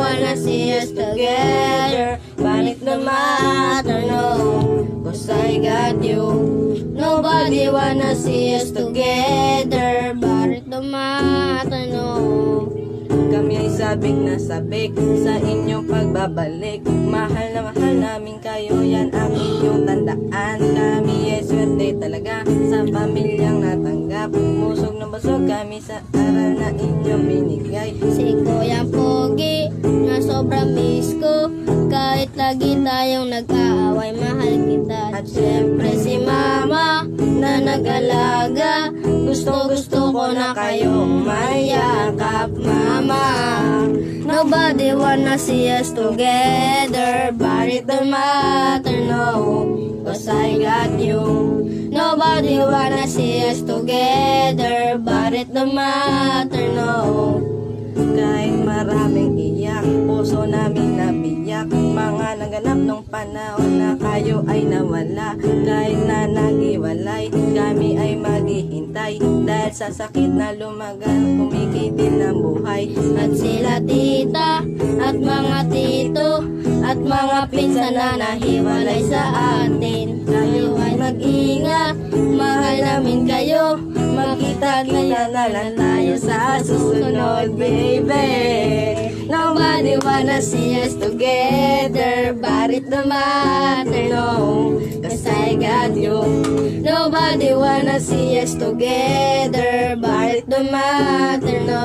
wanna see us together, but it don't matter, no, cause I got you. Nobody wanna see us together, but it don't matter, no. Kami ay sabik na sabik sa inyong pagbabalik. Mahal na mahal namin kayo, yan ang inyong tandaan. Kami ay swerte talaga sa pamilyang natanggap. Busog na busog kami sa aral na inyong binigay. Si Kuya Pogi na sobrang miss ko, kahit lagi tayong nag-aaway, mahal kita. At syempre si Mama na nag-alaga, gusto ko na kayong mayakap, Mama. Nobody wanna see us together, but it don't matter, no, cause I got you. Nobody wanna see us together, but it don't matter, no. Kahit maraming iyak, puso namin nabiyak. Mga naganap nung panahon na kayo ay nawala. Kahit na nagiwalay, kami ay maghihintay. Dahil sa sakit na lumagan, kumikitil ng buhay. At sila tita, at mga tito, at mga pinsan na nahiwalay sa atin. Kayo ay mag-ingat, mahal namin kayo. Magkita-kita na lang tayo sa susunod, baby. Nobody wanna see us together, but it don't matter, no, cause I got you. Nobody wanna see us together, but it don't matter, no.